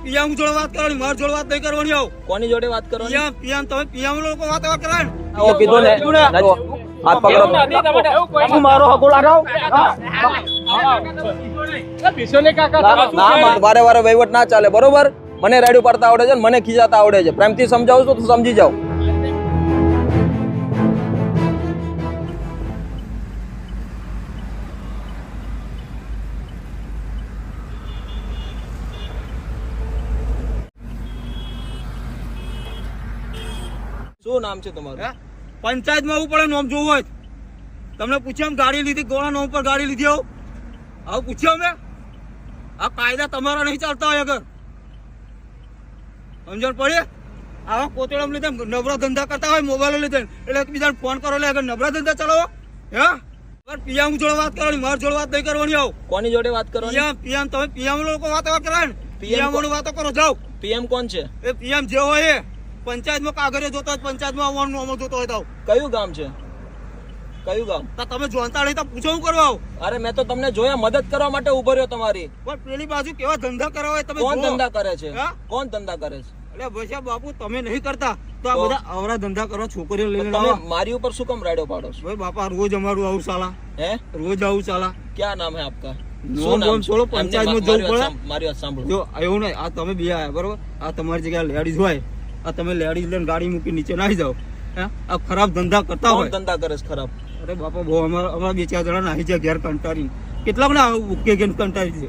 PM જોડે વાત કરવાની, માર જોડે વાત નહીં કરવાની. આવ કોની જોડે વાત કરવાની? પીએમ તમે પીએમ લોકો વાત કરે ને. ઓ કીધું ને હાથ પકડો. હું મારો હગો લાગાવ ના વારે વારે વહીવટ ના ચાલે, બરોબર? મને રાડ્યું પાડતા આવડે છે ને મને ખીજાતા આવડે છે. પ્રેમથી સમજાવું છું તો સમજી જાઓ. શું નામ છે તમારું? પંચાયતમાં આવું પડે નોમ જોવું હોય. તમને પૂછ્યું એમ ગાડી લીધી, કોના નોમ પર ગાડી લીધી? આવું પૂછ્યું અમે? આ કાયદા તમારા નહીં ચાલતા હોય અગર સમજણ પડે. આવા કોતરમ લીધે નબળા ધંધા કરતા હોય, મોબાઈલ લીધે એટલે એકબીજાને ફોન કરો એટલે અગર નબળા ધંધા ચલાવો. હે પીએમ જોડે વાત કરવાની, માર જોડે વાત નહીં કરવાની. આવ કોની જોડે વાત કરવાની? પીએમ તમે પીએમ લોકો વાત કરે ને, પીએમ વાતો કરો. જાઓ. પીએમ કોણ છે? એ પીએમ જે હોય એ પંચાયતમાં કાગળિયો જોતો હોય, પંચાયતમાં આવવાનું અમલ જોતો હોય તો કયું ગામ છે? કયું ગામ? તમે જોનતા નહીં તો પૂછો હું કરવા આવ. અરે મેં તો તમને જોયા મદદ કરવા માટે ઉભો રહ્યો તમારી. પણ પેલી બાજુ કેવા ધંધા કરવા હોય તમે કોણ જુઓ. ધંધા કરે છે? હા? કોણ ધંધા કરે છે? એટલે ભૈયા બાપુ તમે નહીં કરતા તો આ તો? બધા અવરા ધંધા કરો છોકરીઓ લઈને તમે આવો. મારી ઉપર શું કામ રાડ્યો પાડો છો? ભાઈ બાપા રોજ અમારું આવું ચાલા, હે રોજ આવું ચાલા. ક્યાં નામ હે આપકા? નોમ બોમ છોડો, પંચાયતમાં જવું પડે. મારી વાત સાંભળો. જો એવું નહીં, આ તમે બે આયા બરોબર, આ તમારી જગ્યાએ લેડીઝ હોય, આ તમે લેડીઝ લઈને ગાડી મૂકી નીચે નાહી જાઓ. હે આ ખરાબ ધંધા કરતા કોણ હોય. ધંધા કરે છે ખરાબ? અરે બાપા બહુ અમારા બે ચાર જણા નાહી જાય ઘેર કંટાળી. કેટલાક ને ઉકે ઘેર કંટાળી છે.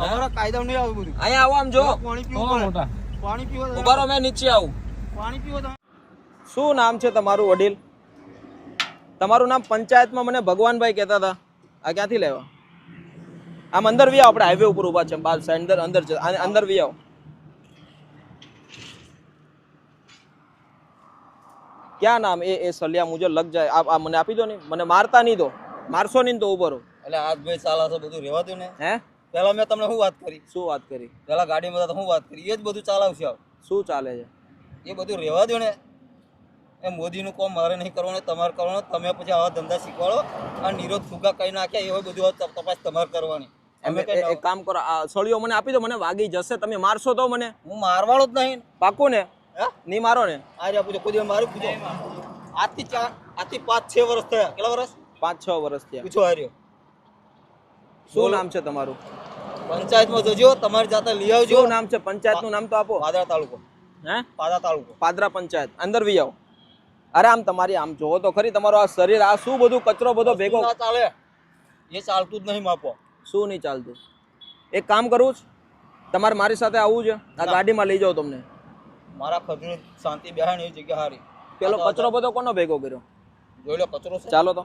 અમારા કાયદા નહીં આવું બધું. અહીંયા આવો, આમ જો. પાણી પીવો પડે. પાણી પીવો તમે. ઉભા રહો, મેં નીચે આવું. પાણી પીવો તમે. શું નામ છે તમારું વડીલ? તમારું નામ પંચાયતમાં મને ભગવાનભાઈ કહેતા હતા. આ ક્યાંથી લેવા? આમ અંદર વી આવો, આપણે હાઈવે ઉપર ઉભા છે, બાર સાઈડ અંદર છે, અંદર વી આવો. ક્યાં નામ? એ સલિયા મુજે લગ જાય. આ મને આપી દો ને, મને મારતા નહીં દો. મારશો નહીં તો ઉભો રહો. એટલે આજ ભાઈ ચાલા છે બધું રહેવા દો ને. હે પેલા મેં તમને શું વાત કરી? શું વાત કરી? પેલા ગાડીમાં હતા શું વાત કરી? એ જ બધું ચાલાવશે. શું ચાલે છે? એ બધું રહેવા દો ને. એ મોદીનું કોમ મારે નહીં કરવાનું, તમારે કરવાનું. તમે પછી આવા ધંધા શીખવાડો. આ નિરોધ ફુગા કઈ નાખ્યા એવા બધું તપાસ તમારે કરવાની. એક કામ કરો, આ સળિયો મને આપી દો, મને વાગી જશે. તમે મારશો તો મને? હું મારવાળો જ નહીં. પાકું ને? હે નહીં મારો ને? આ રહ્યા પૂછો, કોઈ મારું પૂછો. આજથી 5-6 વર્ષ થયા. કેટલા વર્ષ? 5-6 વર્ષ થયા. પૂછો હાર્યો. શું નામ છે તમારું? પંચાયતમાં જજો, તમારી જાતે લઈ આવજો. શું નામ છે? પંચાયતનું નામ તો આપો. પાદરા તાલુકો. હે પાદરા તાલુકો. પાદરા પંચાયત. અંદર વી આવો. અરે આમ તમારી આમ જોવો તો ખરી, તમારો આ શરીર, આ શું બધું કચરો બધો ભેગો. ના ચાલે, એ ચાલતું જ નહીં માપો. શું નહીં ચાલતું? એક કામ કરવું છે, તમારે મારી સાથે આવવું છે. આ ગાડીમાં લઈ જાઓ તમને. મારા ખજૂર શાંતિ બેહાણ એ જગ્યા હારી. પેલો કચરો બધો કોનો ભેગો કર્યો? જોઈ લો કચરો છે. ચાલો તો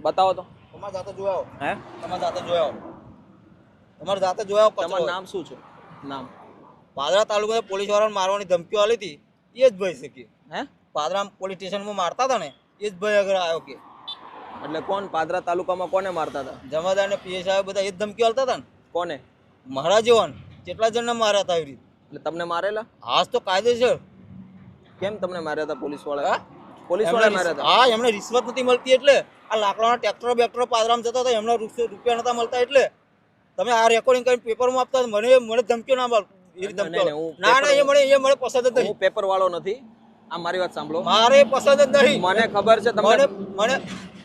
બતાવો તો. તમારે જાતે જોયા હે તમારે જાતે જોયા તમારે જાતે જોયા તમારું નામ શું છે? નામ? પાદરા તાલુકા પોલીસ વાળાને મારવાની ધમકીઓ આલી હતી, એ જ ભાઈ છે કે હે પાદરા પોલીસ સ્ટેશનમાં મારતા હતા ને, એ જ ભાઈ આગળ આવ્યો કે એટલે કોણ? પાદરા તાલુકામાં કોને મારતા હતા? જમાદાર ને પીએસ સાહેબ બધા એ જ ધમકીઓ આલતા હતા ને. કોને? મારા જેવાન કેટલા જણને માર્યા હતા એવી રીતે. એટલે તમને મારેલા? હાસ તો કાયદેસર. કેમ તમને માર્યા હતા પોલીસ વાળા? પોલીસ વાળા માર્યા હતા? હા, એમને રિશ્વત નથી મળતી એટલે. આ લાકડાના ટ્રેક્ટરો બેક્ટરો પાદરામાં જતા હતા, એમના રૂપિયા નતા મળતા એટલે. તમે આ રેકોર્ડિંગ કરીને પેપરમાં આપતા મને ધમકીઓ ના મળે. ના ના, એ મને પસંદ જ નહીં. હું પેપર વાળો નથી. આ મારી વાત સાંભળો, મારે પસંદ જ નહીં. મને ખબર છે તમને. મને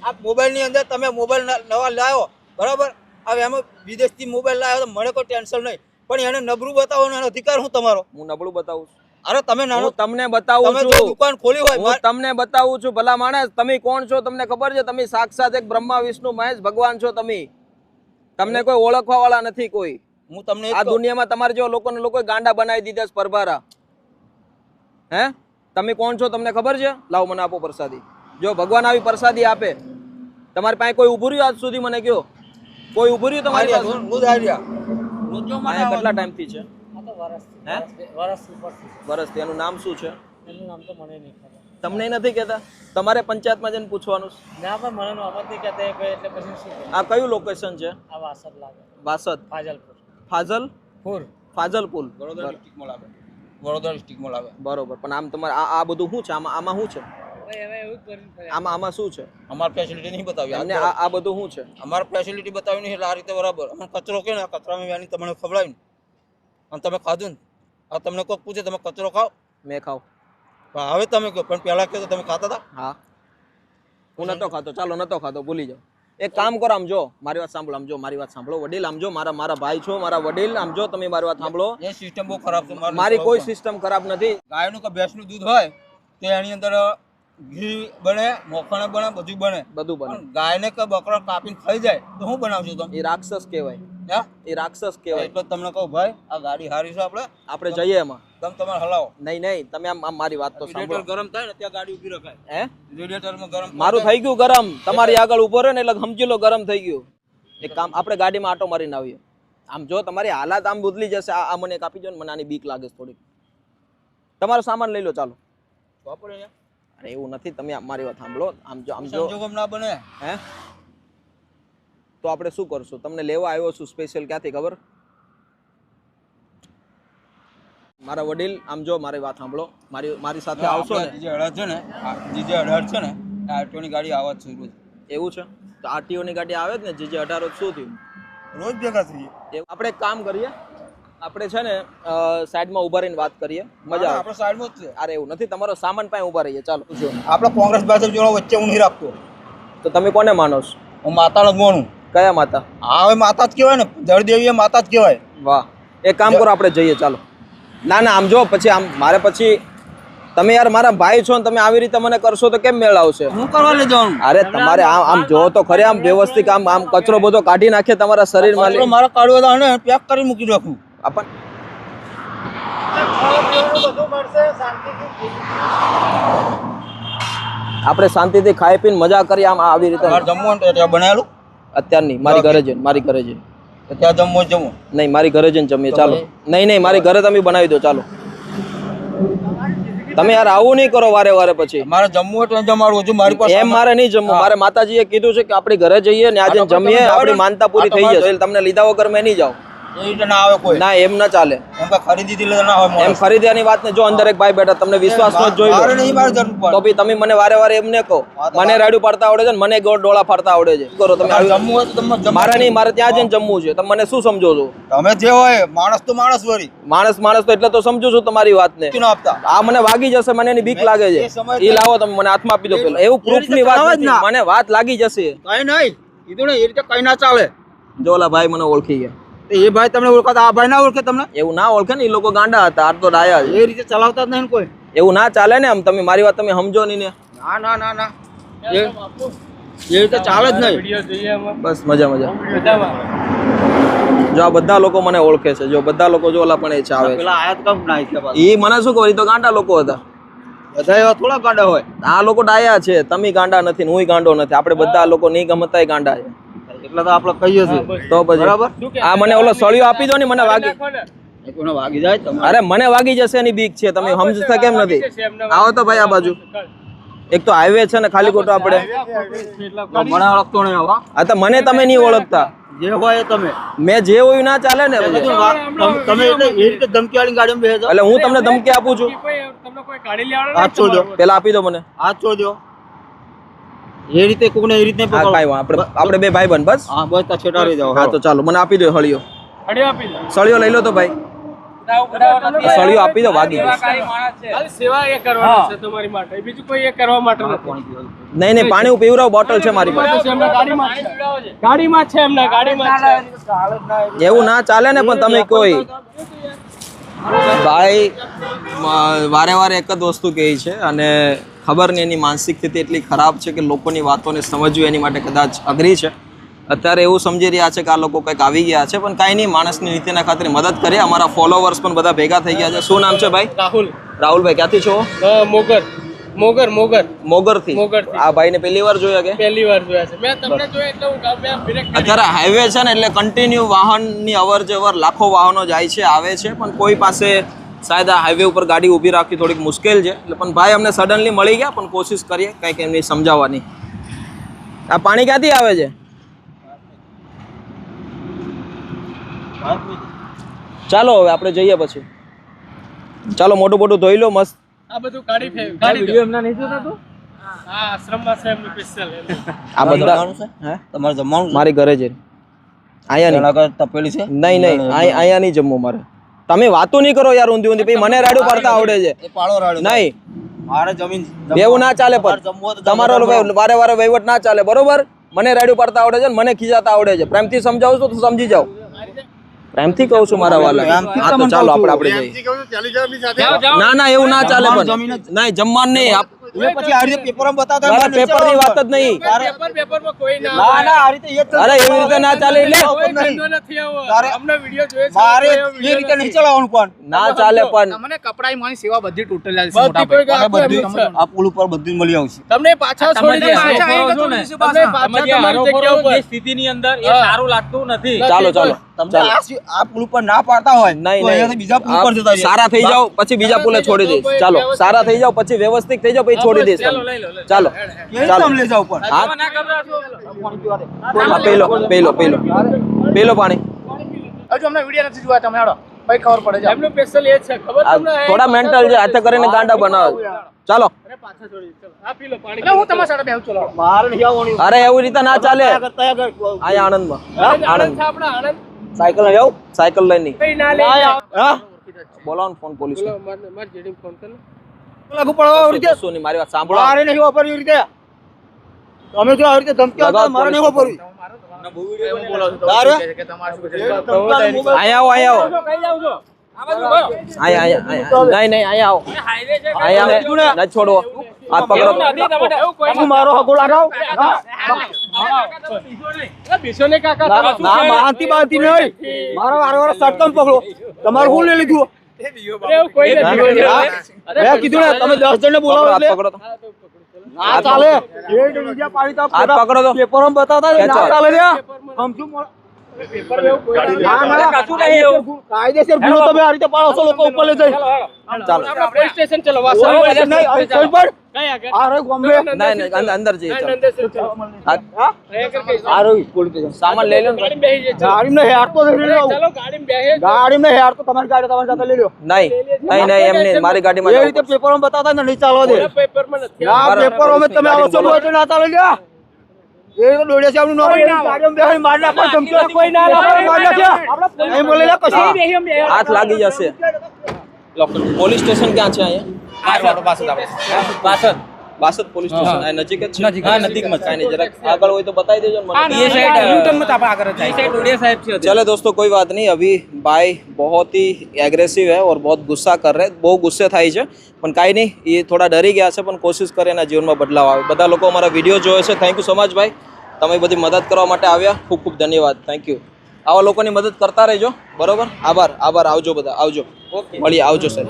આ મોબાઈલ ની અંદર તમે મોબાઈલ નવા લાવ્યો બરાબર, હવે એમાં વિદેશથી મોબાઈલ લાવ્યો તો મને કોઈ ટેન્શન નહીં, પણ એને નબળું બતાવવાનો એનો અધિકાર હું તમારો. હું નબળું બતાવું છું? અરે તમે નાનો, હું તમને બતાવું તમે છું. દુકાન ખોલી હોય, હું તમને બતાવું છું. ભલા માણસ, તમે કોણ છો તમને ખબર છે? તમે સાક્ષાત એક બ્રહ્મા વિષ્ણુ મહેશ ભગવાન છો. તમને કોઈ ઓળખવા વાળા નથી કોઈ. હું તમને આ દુનિયામાં તમારે જેવા લોકો ગાંડા બનાવી દીધા છે પરભારા. હે તમે કોણ છો તમને ખબર છે? લાવ મને આપો પ્રસાદી. જો ભગવાન આવી પ્રસાદી આપે, તમારી પાસે કોઈ ઉભું રહ્યું આજ સુધી? મને કયો, કોઈ ઉભું રહ્યું તમારી પાસે? કેટલા ટાઈમ થી છે? વર્ષથી. એનું નામ શું છે? એનું નામ તો મને નહીં ખબર. તમને નથી કહેતા? તમારે પંચાયતમાં જઈને પૂછવાનું છે. ના પણ મને નોબત નહીં કહેતા એટલે પછી શું કરું? આ કયું લોકેશન છે? આ વાસદ લાગે. વાસદ? ફાજલપુર. ફાજલપુર. વડોદરા ડિસ્ટ્રિક્ટમાં લાગે. વડોદરા ડિસ્ટ્રિક્ટમાં લાગે. બરોબર. પણ આમ તમારે આ બધું શું છે? આમાં શું છે? હવે એવું જ કરીને આમાં શું છે? અમારે ફેસિલિટી નહીં બતાવી. એમને આ બધું શું છે? અમારે ફેસિલિટી બતાવી નહીં એટલે આ રીતે બરાબર. અમે કચરો કે ને, આ કચરામાં વ્યાની તમને ખવડાવ્યું અને તમે ખાધું ને આ તમને કોક પૂછે તમે કચરો ખાઓ મેં ખાવ. પણ હવે તમે કહો પણ પહેલા કહો તો તમે ખાતા હતા હા હું નતો ખાતો, ચાલો નતો ખાતો, ભૂલી જાઓ. એક કામ કરો, આમ જો મારી વાત સાંભળો, આમ જો મારી વાત સાંભળો વડીલ, આમ જો મારા ભાઈ છો, મારા વડીલ, આમ જો તમે મારી વાત સાંભળો. એ સિસ્ટમ બહુ ખરાબ છે મારી કોઈ સિસ્ટમ ખરાબ નથી. ગાયનું કે ભેંસનું દૂધ હોય તો એની અંદર ઘી બને, મોખણ બને, બધું બને. બધું બને. પણ ગાયને કે બકરા કાપીને ખાઈ જાય તો શું બનાવશો તમે? એ રાક્ષસ કહેવાય, હે? એ રાક્ષસ કહેવાય. એટલે તમને કહું ભાઈ આ ગાડી હારી છે, આપણે જઈએ એમાં. તમે તમારે હલાવો. નહીં તમે આમ મારી વાત તો સાંભળો. રેડિયેટર ગરમ થાય ને ત્યાં ગાડી ઊભી રખાય. હે રેડિયેટરમાં ગરમ મારું થઈ ગયું ગરમ, તમારી આગળ ઉભો રહે ને એટલે સમજી લો ગરમ થઈ ગયું. એક કામ, આપણે ગાડીમાં આટો મારીને આવીએ. આમ જો તમારી હાલાત આમ બદલી જશે. આ મને એક આપી દો ને, મને આની બીક લાગે છે થોડીક. તમારો સામાન લઈ લો, ચાલો. વાપરે અહીંયા. અરે એવું નથી, તમે મારી વાત સાંભળો. આમ જો સંજોગોમાં ના બને. હે તો આપણે શું કરશું? તમને લેવા આવ્યો છું સ્પેશિયલ. ક્યાંથી ખબર? મારા વડીલ, આમ જો મારી વાત સાંભળો. મારી સાથે આવશો ને, જે અઢાર છે ને, જે 18 છે ને, આ આરટીઓની ગાડી આવત છે રોજ. એવું છે તો આરટીઓની ગાડી આવે જ ને. જે 18 શું થયું? રોજ ભેગા થઈએ. આપણે એક કામ કરીએ, આપણે છે ને સાઈડમાં ઉભા રહીને વાત કરીએ, મજા આવે. આપણે સાઈડમાં જ છે. અરે એવું નથી, તમારો સામાન પાસે ઉભા રહીએ. ચાલો. આપણે કોંગ્રેસ ભાજપ જોડો વચ્ચે હું નહીં રાખતો. તો તમે કોને માનો છો? હું માતાને જ માનું. કયા માતા? હા હવે માતા જ કહેવાય ને, જળદેવી એ માતા જ કહેવાય. વાહ, એક કામ કરો, આપણે જઈએ. ચાલો. ના આમ જો પછી આમ મારે પછી તમે યાર મારા ભાઈ છો ને, તમે આવી રીતે મને કરશો તો કેમ મેળ આવશે? હું કરવા લઈ જવાનું? અરે તમારે આમ જો તો ખરે, આમ વ્યવસ્થિત આમ કચરો બધો કાઢી નાખે તમારા શરીરમાં. મારા કાઢવો તો ને પેક કરી મૂકી રાખું. આપણે શાંતિથી ખાઈ પીને મજા કરીએ. આમ આવી રીતે જમવાનું ત્યાં બનાવેલું અત્યારની મારી ઘરે જઈને ત્યાં જમવું નહીં, મારી ઘરે જઈને જમીએ. ચાલો. નહીં મારી ઘરે તમે બનાવી દો. ચાલો. તમે યાર આવું નહીં કરો વારે વારે. પછી મારે જમવું હોય તો જમાડવું છું. મારી પાસે એમ મારે નહીં જમવું. મારે માતાજીએ કીધું છે કે આપણી ઘરે જઈએ ને આજે જમીએ, આપણી માનતા પૂરી થઈ જશે. તમને લીધા વગર મેં નહીં જાઉં. એ રીતે ના આવે કોઈ. ના એમ ના ચાલે. એમ કે ખરીદી થી ના હોય. એમ ખરીદવાની વાત ને, જો અંદર એક ભાઈ બેઠા, તમને વિશ્વાસ નો જોઈ મારે નહીં, મારે જરૂર પડે. તો બી તમે મને વારે વારે એમ ને કહો. મને રાડ્યું પાડતા આવડે છે ને, મને ગોળ ડોળા ફાડતા આવડે છે. કરો તમે. જમવું હોય તો તમે મારે નહીં, મારે ત્યાં જઈને જમવું છે. તમે મને શું સમજો છો? તમે જે હોય માણસ તો માણસ વળી. માણસ તો એટલે તો સમજુ છું તમારી વાતને. ના આપતા. આ મને વાગી જશે, મને એની બીક લાગે છે. એ લાવો તમે મને હાથમાં આપી દો પેલા. એવું પ્રૂફ ની વાત નથી. મને વાત લાગી જશે. કઈ નહીં કીધું ને, એ રીતે કઈ ના ચાલે. જો ઓલા ભાઈ મને ઓળખી ગયા. એ ભાઈ તમને ઓળખાતા, આ ભાઈ ના ઓળખે તમને? એવું ના ઓળખે ને, એ લોકો ગાંડા હતા. આ તો ડાયા છે. એ રીતે ચલાવતા જ નહીં કોઈ. એવું ના ચાલે ને. આમ તમે મારી વાત તમે સમજો નહીં ને. ના એ રીતે ચાલે જ નહીં. વિડીયો જોઈએ એમાં બસ મજા બધામાં. જો આ બધા લોકો મને ઓળખે છે. જો બધા લોકો જો ઓલા પણ એ છે આવે છે. પેલા આયાત કામ નાઈ છે પાછા. એ મને શું ખબર, એ તો ગાંડા લોકો હતા. બધા એવા થોડા ગાંડા હોય. આ લોકો ડાયા છે. તમે ગાંડા નથી ને હુંય ગાંડો નથી. આપણે બધા લોકો નહીં ગમતા ગાંડા છે. એટલે તો આપણે કહીએ છીએ. તો પછી બરાબર. આ મને ઓલો સળિયો આપી દો ને, મને વાગી. કોઈને વાગી જાય તમે. અરે મને વાગી જશે એની બીક છે. તમે સમજતા કેમ નથી? આવો તો ભાઈ આ બાજુ. એક તો હાઈવે છે ને ખાલી ખોટો આપણે. મને ઓળખતો નહીં હવે. આ તો મને તમે નહીં ઓળખતા. જે હોય એ તમે. મેં જે હોય ના ચાલે ને. તમે એટલે એ રીતે ધમકી વાળી ગાડીમાં બેસે છો. એટલે હું તમને ધમકી આપું છું. તમને કોઈ ગાડી લેવાનો હાથ છોડો. પેલા આપી દો મને. હાથ છોડો. એ રીતે કોકને એ રીતે હા કાંઈ વાંધો. આપણે બે ભાઈ બન બસ. હા બસ છેટા રહી જાઓ. હા તો ચાલો મને આપી દો હળિયો. ગાડી આપી દો. સળિયો લઈ લો તો ભાઈ. સળિયો આપી દો, વાગી જશે. ખાલી સેવા એ કરવાની છે તમારી માટે, બીજું કોઈ એ કરવા માટે નથી. નહીં પાણી પીવરાવ, બોટલ છે મારી પાસે. એમના ગાડીમાં છે. ગાડીમાં છે એમના ગાડીમાં છે. એવું ના ચાલે ને. પણ તમે કોઈ ભાઈ વારે વારે એક જ વસ્તુ કહે છે અને ખબર નહીં એની માનસિક સ્થિતિ એટલી ખરાબ છે કે લોકોની વાતોને સમજવું એની માટે કદાચ અઘરી છે. અત્યારે એવું સમજી રહ્યા છે કે આ લોકો કંઈક આવી ગયા છે, પણ કાંઈ નહીં, માણસની નીતિના ખાતર મદદ કરીએ. અમારા ફોલોવર્સ પણ બધા ભેગા થઈ ગયા છે. શું નામ છે ભાઈ? રાહુલભાઈ. ક્યાંથી છો? મોગરથી. આ ભાઈને પહેલી વાર જોયા કે? પહેલી વાર જોયા છે મેં. તમને જોયા એટલે હું મેં બ્રેક. અત્યારે હાઈવે છે ને એટલે કન્ટિન્યુ વાહનની અવર જવર, લાખો વાહનો જાય છે આવે છે, પણ કોઈ પાસે શાયદ આ હાઈવે ઉપર ગાડી ઊભી રાખવી થોડીક મુશ્કેલ છે. એટલે પણ ભાઈ અમને સડનલી મળી ગયા, પણ કોશિશ કરીએ કંઈક એમની સમજાવવાની. આ પાણી ક્યાંથી આવે છે? ચાલો હવે આપણે જઈએ પછી. ચાલો મોટું મોટું ધોઈ લો મસ્ત. આ બધું ગાડી એમના નહીં જોતા તો. હા આશ્રમમાં છે એમનું સ્પેશિયલ. આ બધા હે તમારે જમવાનું મારી ઘરે છે. અહીંયા નહીં તપેલી છે. નહીં અહીંયા નહીં જમવું મારે. તમે વાતો નહીં કરો યાર ઊંધી ઊંધી. પછી મને રાડ્યું પાડતા આવડે છે એ પાડો રાડ્યો. નહીં, મારે જમીન એવું ના ચાલે. મારે પણ જમવું હોય તો તમારો વારે વારે વહીવટ ના ચાલે, બરોબર? મને રાડ્યું પાડતા આવડે છે ને મને ખીજાતા આવડે છે. પ્રેમથી સમજાવું છું તો સમજી જાઓ. પ્રેમથી કહું છું મારા વાલા. પ્રેમથી હા તો તમને ચાલો કહું આપણે જઈએ. ના ના એવું ના ચાલે. પણ નહીં, જમવાનું નહીં. એ પછી આ રીતે પેપરમાં બતાવતા મારે પેપર ની વાત જ નહીં. પેપરમાં કોઈ ના ના ના આ રીતે એ જ અરે એવી રીતે ના ચાલે એટલે કોઈ ધંધો નથી આવો. તારે- અમને વિડીયો જોઈએ છે. મારે એ રીતે નહીં ચલાવવાનું પણ ના ચાલે. પણ તમને કપડાની મારી સેવા બધી ટોટલ બધી કોઈ અને આખું એમનું બધું છે. આ પુલ ઉપર બધું મળી આવશે. તમને પાછા છોડી દેશે. પાછા તમને છોડી દેશે પાછા પાછા. તમારી જગ્યા ઉપર. સ્થિતિની અંદર એ હા. સારું લાગતું નથી. ચાલો ચાલો તમને આ પુલ ઉપર ના પાડતા હોય નહીં તો અહીંયાથી નહીં બીજા પુલ ઉપર જતા રહીએ. સારા થઈ જાઓ પછી બીજા પુલે છોડી દઈશ. ચાલો સારા થઈ જાઓ પછી વ્યવસ્થિત થઈ જાઓ પછી છોડી દઈશ ચાલો, તમને. લઈ લો, લઈ લો. ચાલો એ રીતે ચાલો. અમે લઈ જાઓ પણ હા ના કરતા છો. હા, પેલો પેલો પેલો પેલો પાણી. હજુ અમને વિડીયો નથી જોયા તમે હેડો. ભાઈ ખબર પડે છે. એમનું સ્પેશિયલ એ જ છે ખબર આ તમને? થોડા મેન્ટલ છે, હાથે કરીને ગાંડા બનાવે. ચાલો અરે પાછા છોડી દે. ચલો આ પી લો પાણી. એટલે હું તમારા સાથે બેહું ચલો. મારે નહીં આવવાનું. અરે એવી રીતે ના ચાલે. તૈયાર કર. અહીંયા આણંદમાં આણંદ આણંદ છે આપણા આણંદ. સાયકલ લઈ આવ. સાયકલ લઈને નહીં. કઈ ના લે. હા બોલાવો ને ફોન પોલીસ બોલો, માર જેડીને ફોન કર ને. લાગુ પડો આવી રીતે. શું નહીં, મારી વાત સાંભળો. મારે નહીં વાપરવી એવી રીતે. તમે જો આવી રીતે ધમકી આપતા મારે નહીં વાપરવી. તારે? કે તમારે શું છે? ધમકાનો મોબાઈલ. અહીંયા આવો અહીંયા આવો કઈ જાવ છો? આ બાજુ બોલો. અહીંયા નહીં નહીં અહીંયા આવો હાઈવે છે. અહીંયા આવો. ન છોડવો, હાથ પકડો. એવું નથી તમારે. એવું કોઈ તું મારો હગો લગાવ. બીસો ને કાકા ના તમે શું ના, છે? માનતી બાંધતી નહીં. મારો વારો સટકમ પકડો. તમારે શું લઈ લીધું? એવું કોઈ નથી. મેં કીધું ને તમે 10 જણને બોલાવો હાથ એટલે પકડો તો. ના ચાલે. એ જ બીજા પાડી તા હાથ પકડો તો. પેપરમાં બતાવતા ને, ના ખેંચો. ચાલે રે. સમજુ મોળા. ના, ના, કાયદેસર ગુનો તમે આ રીતે પાડો છો લોકો ઉપર લઈ જઈ. ચાલો આપણા પોલીસ સ્ટેશન ચલો ઓય, નહીં, અહીં કોઈ પણ. કઈ આગળ? આ રહ્યું બોમ્બે. નહીં નહીં અંદર જઈએ ચાલો. હાથ- આ રહ્યું પોલીસ સ્ટેશન. સામાન લઈ લો ને. ગાડીમાં હેરતો નહીં લેવો. ચાલો ગાડીમાં બેહે. ગાડીમાં હેરતો તમારી ગાડી તમારી સાથે લઈ લો. નહીં નહીં નહીં એમ નહીં, મારી ગાડીમાં એ જવું રીતે પડશે. પેપરમાં બતાવતા ને નહીં ચાલવા દે. પેપરમાં નથી. ના પેપરોમાં તમે આવો છો એટલે ના ચાલે લ્યા. એ તો દોડ્યા છે આપણું નામ ગાડીમાં બેહીને મારી નાખો, ધમકીઓ કોઈ ના લાગે, મારી નાખે. અહીં બોલે લે કશું. હાથ લાગી જશે. પોલીસ સ્ટેશન ક્યાં છે અહીંયા? બાસદ પોલીસ સ્ટેશન આ નજીક જ છે. હા નજીકમાં જ. કાંઈ નહીં, જરાક આગળ હોય તો બતાવી દેજો ને મને. ये साइड न्यूटन में तापा आकर जाए साइड उड़िया साहब से चले दोस्तों कोई बात नहीं, अभी भाई बहुत ही एग्रेसिव है और बहुत गुस्सा कर रहे हैं, બહુ ગુસ્સે થાય છે પણ કાંઈ નહીં, એ થોડા ડરી ગયા છે પણ કોશિશ કરે એના જીવનમાં બદલાવ આવે. બધા લોકો અમારા વિડીયો જોવે છે, થેન્ક યુ સો મચ ભાઈ, તમે બધી મદદ કરવા માટે આવ્યા, ખૂબ ખૂબ ધન્યવાદ, થેન્ક યુ. આવા લોકોની મદદ કરતા રહેજો, બરોબર? આભાર આભાર, આવજો બધા, આવજો, મળીએ, આવજો સર.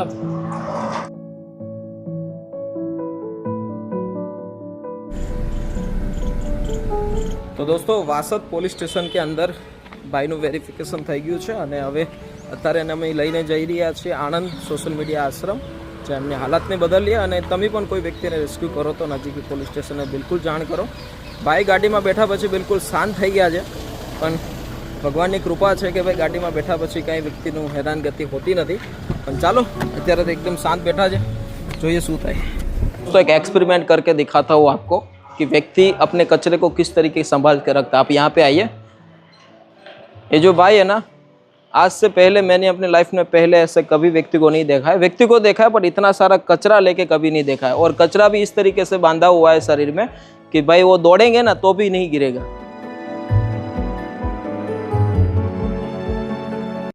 તો દોસ્તો વાસદ પોલીસ સ્ટેશન કે અંદર ભાઈનું વેરિફિકેશન થઈ ગયું છે અને હવે અત્યારે એને અમે લઈને જઈ રહ્યા છીએ આણંદ સોશિયલ મીડિયા આશ્રમ, જે એમની હાલતને બદલીએ અને તમે પણ કોઈ વ્યક્તિને રેસ્ક્યુ કરો તો નજીકી પોલીસ સ્ટેશને બિલકુલ જાણ કરો. ભાઈ ગાડીમાં બેઠા પછી બિલકુલ શાંત થઈ ગયા છે, પણ ભગવાનની કૃપા છે કે ભાઈ ગાડીમાં બેઠા પછી કાંઈ વ્યક્તિનું હેરાનગતિ હોતી નથી. પણ ચાલો અત્યારે તો એકદમ શાંત બેઠા છે, જોઈએ શું થાય. तो एक एक्सपेरिमेंट करके दिखाता हूँ आपको कि व्यक्ति अपने कचरे को किस तरीके से संभाल के रखता है. आप यहाँ पे आइए. ये जो भाई है ना, आज से पहले मैंने अपने लाइफ में पहले ऐसे कभी व्यक्ति को नहीं देखा है. व्यक्ति को देखा है पर इतना सारा कचरा लेके कभी नहीं देखा है, और कचरा भी इस तरीके से बांधा हुआ है शरीर में कि भाई वो दौड़ेंगे ना तो भी नहीं गिरेगा.